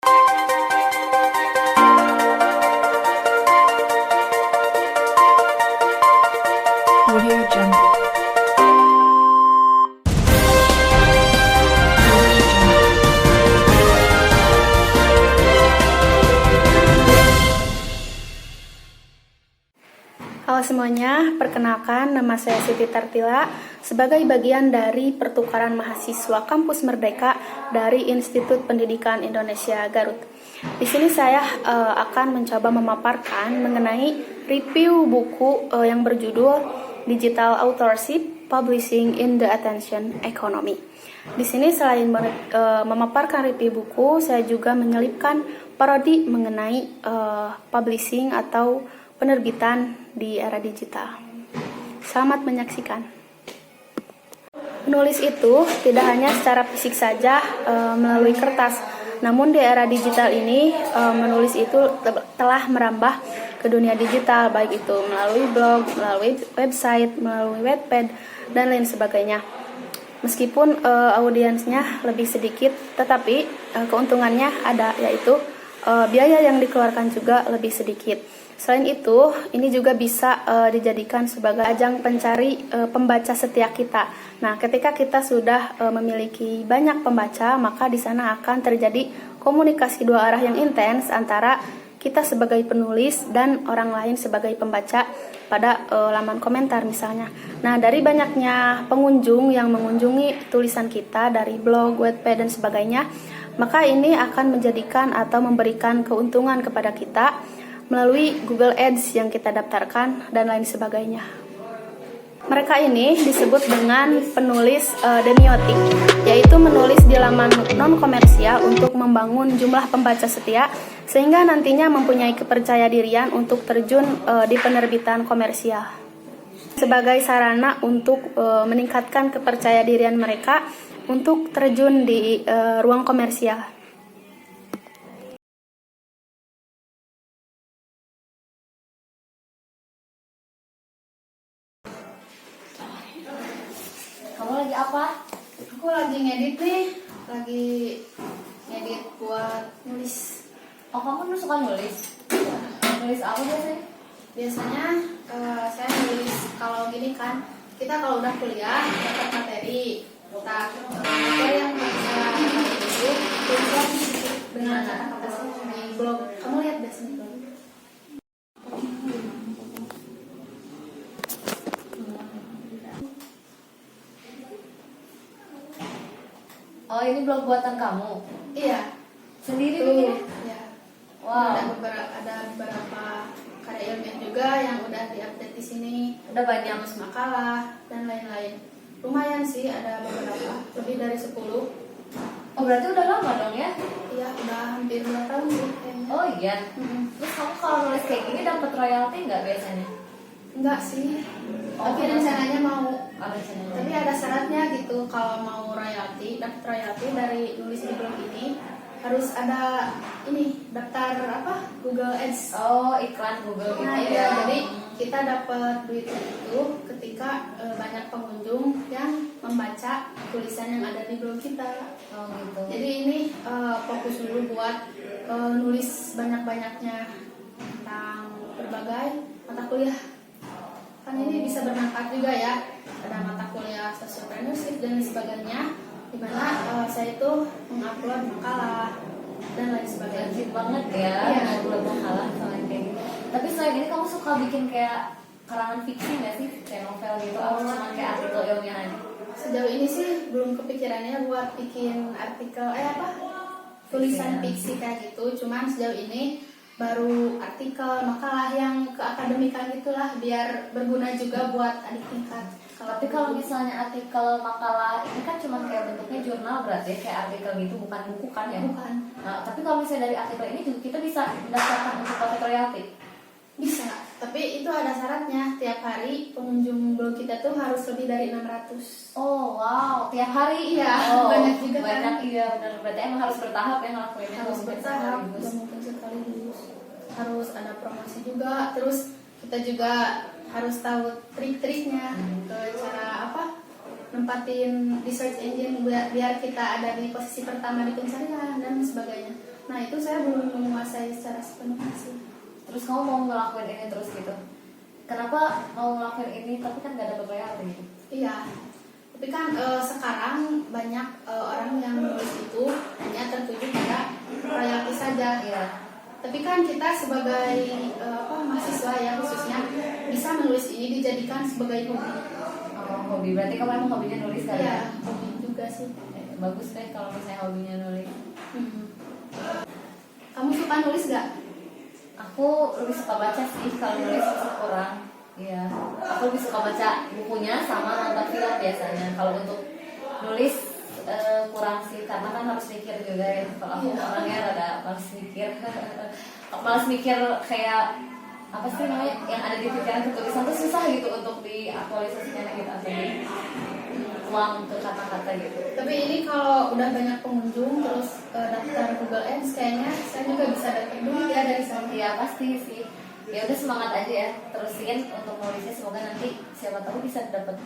Audio Jungle. Halo semuanya, perkenalkan nama saya Siti Tartila sebagai bagian dari pertukaran mahasiswa Kampus Merdeka dari Institut Pendidikan Indonesia Garut. Di sini saya akan mencoba memaparkan mengenai review buku yang berjudul Digital Authorship Publishing in the Attention Economy. Di sini selain memaparkan review buku, saya juga menyelipkan parodi mengenai publishing atau penerbitan di era digital. Selamat menyaksikan. Menulis itu tidak hanya secara fisik saja melalui kertas, namun di era digital ini menulis itu telah merambah ke dunia digital, baik itu melalui blog, melalui website, melalui Wattpad, dan lain sebagainya. Meskipun audiensnya lebih sedikit, tetapi keuntungannya ada, yaitu biaya yang dikeluarkan juga lebih sedikit. Selain itu, ini juga bisa dijadikan sebagai ajang pencari pembaca setia kita. Nah, ketika kita sudah memiliki banyak pembaca, maka di sana akan terjadi komunikasi dua arah yang intens antara kita sebagai penulis dan orang lain sebagai pembaca pada laman komentar misalnya. Nah, dari banyaknya pengunjung yang mengunjungi tulisan kita dari blog, Wattpad, dan sebagainya, maka ini akan menjadikan atau memberikan keuntungan kepada kita melalui Google Ads yang kita daftarkan dan lain sebagainya. Mereka ini disebut dengan penulis demiotik, yaitu menulis di laman non-komersial untuk membangun jumlah pembaca setia, sehingga nantinya mempunyai kepercayaan untuk terjun di penerbitan komersial. Sebagai sarana untuk meningkatkan kepercayaan mereka untuk terjun di ruang komersial. Kamu lagi apa? Aku lagi ngedit nih, lagi ngedit buat nulis. Oh, kamu suka nulis? Nulis apa biasanya? Biasanya saya nulis kalau gini kan, kita kalau udah kuliah dapat materi, materi yang bisa itu tulisan dengan kata-kata di blog. Kamu lihat biasanya blog. Oh, ini blog buatan kamu? Iya. Sendiri Tuh, bikinnya? ya. Wow. Ada beberapa karya ilmiah juga yang udah diupdate di sini. Udah banyak. Terus makalah dan lain-lain. Lumayan sih, ada beberapa, lebih dari 10. Oh, berarti udah lama dong ya? Iya, udah hampir 2 tahun sih kayaknya. Oh iya. Terus kamu kalau nulis kayak gini dapat royalti nggak biasanya? Enggak sih. Oh, Tapi rencananya mau. Ada channel. Tapi ada syaratnya gitu, kalau mau royalti, dapat royalti dari nulis di blog ini harus ada ini daftar Google Ads. Oh, iklan Google gitu Nah ya? iya, jadi kita dapat duit itu ketika banyak pengunjung yang membaca tulisan yang ada di blog kita. Oh gitu. Jadi ini fokus dulu buat nulis banyak-banyaknya tentang berbagai mata kuliah. Kan ini bisa bermanfaat juga ya. Ada mata kuliah sociopreneurship dan sebagainya, di mana saya itu mengupload makalah dan lain sebagainya. Wajib banget ya, Iya. buat makalah soalnya kayak gitu. Tapi selain ini kamu suka bikin kayak karangan fiksi nggak sih? Kayak novel gitu, atau cuma kayak artikel ilmiah aja? Sejauh ini sih belum kepikirannya buat bikin artikel tulisan fiksi kayak gitu. Cuman sejauh ini baru artikel makalah yang keakademikan gitulah, biar berguna juga buat adik tingkat. Tapi kalau misalnya artikel makalah ini kan cuma kayak bentuknya jurnal, berarti kayak artikel gitu, bukan buku kan ya? Bukan. Nah, tapi kalau misalnya dari artikel ini juga kita bisa mendaftarkan untuk dapat royalti. Bisa, tapi itu ada syaratnya. Tiap hari pengunjung blog kita tuh harus lebih dari 600. Oh wow, tiap hari? Iya, Oh, banyak juga kan. banyak, iya benar. Berarti emang harus bertahap ya ngelakuinnya. Harus nggak mungkin bertahap, sekaligus. nggak mungkin sekaligus. Harus ada promosi juga. Terus kita juga harus tahu trik-triknya, cara nempatin di search engine biar kita ada di posisi pertama di pencarian dan sebagainya. Nah itu saya belum menguasai secara sepenuhnya sih. Terus kamu mau ngelakuin ini terus gitu? Kenapa mau ngelakuin ini tapi kan gak dapat bayar gitu? Iya, tapi kan sekarang banyak orang yang menulis itu hanya tertuju pada royalti saja. Iya. Tapi kan kita sebagai mahasiswa ya khususnya bisa menulis ini dijadikan sebagai hobi. Oh, hobi, berarti kamu emang hobinya nulis kali ya? Iya, hobi juga sih. Bagus deh kalau misalnya hobinya nulis. Kamu suka nulis gak? Aku lebih suka baca sih, kalau nulis susah kurang. Iya, aku lebih suka baca bukunya sama nonton film biasanya. Kalau untuk nulis kurang sih, karena kan harus mikir juga ya. Kalau aku orangnya rada malas mikir, malas mikir kayak apa sih namanya yang ada di pikiran ketulisan tuh susah gitu untuk diaktualisasikan gitu atau tuang ke kata-kata gitu. Tapi ini kalau udah banyak pengunjung terus daftar Google Ads kayaknya saya juga bisa dapat duit ya dari sana. Iya pasti sih. Ya udah semangat aja ya, terusin untuk nulisnya, semoga nanti siapa tahu bisa dapat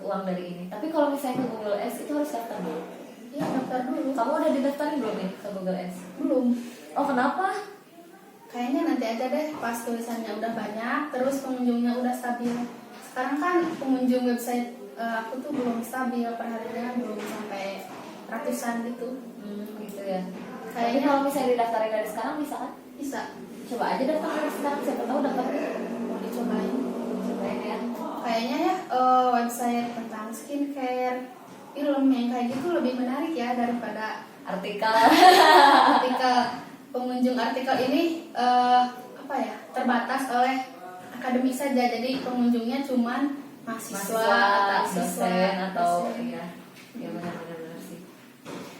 uang dari ini. Tapi kalau misalnya ke Google Ads itu harus daftar dulu. Iya daftar dulu. Kamu udah didaftarin belum nih ke Google Ads? Belum. Oh kenapa? Kayaknya nanti aja deh pas tulisannya udah banyak terus pengunjungnya udah stabil. Sekarang kan pengunjung website aku tuh belum stabil, perharinya belum sampai ratusan gitu. Gitu ya. Tapi Kayaknya kalau misalnya didaftarin dari sekarang bisa kan? bisa. Coba aja daftar dari sekarang, siapa tahu dapat. Mau dicobain. Cobain ya. Kayaknya ya website tentang skincare, film yang kayak gitu lebih menarik ya daripada Artikel. artikel. Pengunjung artikel ini terbatas oleh akademik saja, jadi pengunjungnya cuman mahasiswa, dosen atau iya, ya benar sih.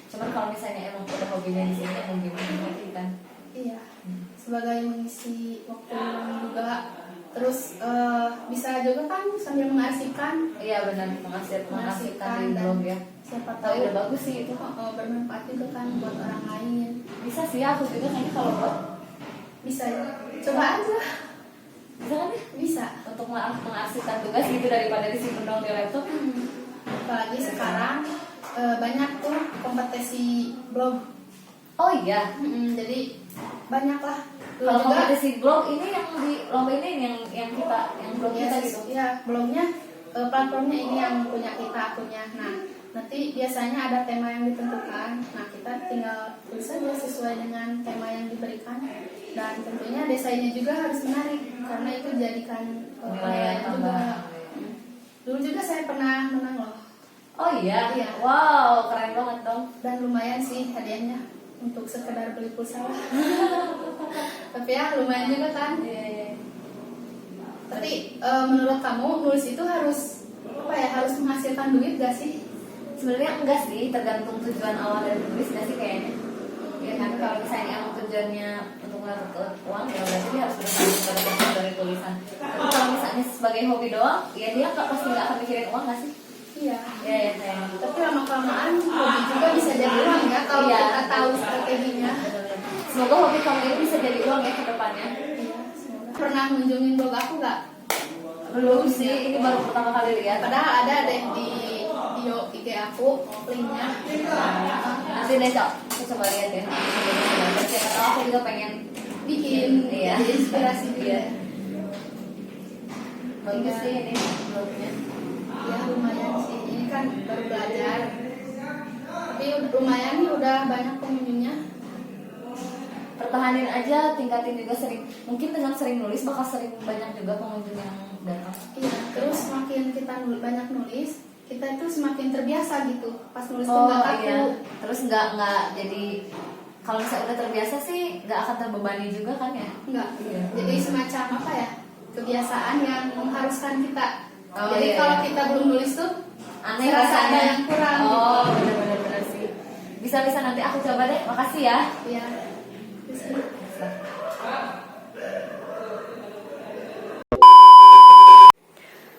Cuman kalau misalnya emang udah hobinya di sini mungkin ngerti kan? Iya, sebagai mengisi waktu juga, terus bisa juga kan sambil mengarsipkan. Iya benar, mengasihkan di blog ya. Siapa Tahu tahu udah bagus sih itu. bermanfaat juga kan buat orang lain. Bisa sih aku juga kayaknya kalau buat Bisa ya, coba aja. bisa kan ya? Bisa. Untuk mengarsipkan tugas gitu daripada disimpan dong di laptop. Apalagi sekarang banyak tuh kompetisi blog. Oh iya. Jadi banyak lah. Dulu Kalau juga kompetisi blog ini yang di lomba ini yang blog kita gitu. ya blognya platformnya ini yang punya kita akunnya. Nah nanti biasanya ada tema yang ditentukan. Nah kita tinggal tulis saja sesuai dengan tema yang diberikan. Dan tentunya desainnya juga harus menarik karena itu jadikan penilaian juga. Dulu juga saya pernah menang loh. Oh iya. Iya. Wow, keren banget dong. Dan lumayan sih hadiahnya untuk sekedar beli pulsa. Tapi ya lumayan juga kan. Iya. Tapi menurut kamu nulis itu harus harus menghasilkan duit gak sih? Sebenarnya enggak sih, tergantung tujuan awal dari tulis nggak sih kayaknya. Ya kan kalau misalnya emang tujuannya untuk mendapatkan uang ya berarti dia harus berdasarkan dari tulisan. Tapi kalau misalnya sebagai hobi doang, ya dia pasti nggak akan mikirin uang nggak sih? Iya. Iya ya sayang. Tapi lama kelamaan hobi juga bisa jadi uang ya kalau Iya. kita tahu strateginya. Semoga hobi kamu ini bisa jadi uang ya ke depannya. Iya, semoga. Pernah mengunjungi blog aku nggak? Belum sih, ini baru pertama kali lihat. Padahal ada deh di bio IG aku linknya. Nanti deh cok, aku coba lihat ya. Siapa tahu aku juga pengen Bikin iya. jadi inspirasi juga. Iya. Bagus sih ini blognya. Ya lumayan sih, ini kan baru belajar. Tapi lumayan nih udah banyak pengunjungnya. Pertahanin aja, tingkatin juga sering. Mungkin dengan sering nulis bakal sering banyak juga pengunjung yang datang. Iya, terus semakin kita banyak nulis, kita itu semakin terbiasa gitu. Pas nulis tuh nggak kaku. Iya. Terus nggak jadi kalau misalnya udah terbiasa sih nggak akan terbebani juga kan ya? Enggak. Iya. Jadi semacam kebiasaan yang mengharuskan kita. Oh, Jadi iya, kalau iya. kita belum nulis tuh Aneh serasa rasanya. ada yang kurang. Oh benar sih. Bisa nanti aku coba deh. Makasih ya. Iya. Terus ini.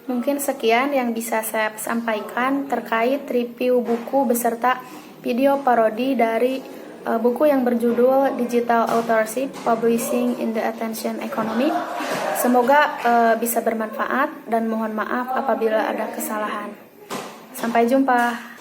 Mungkin sekian yang bisa saya sampaikan terkait review buku beserta video parodi dari buku yang berjudul Digital Authorship Publishing in the Attention Economy. Semoga bisa bermanfaat dan mohon maaf apabila ada kesalahan. Sampai jumpa.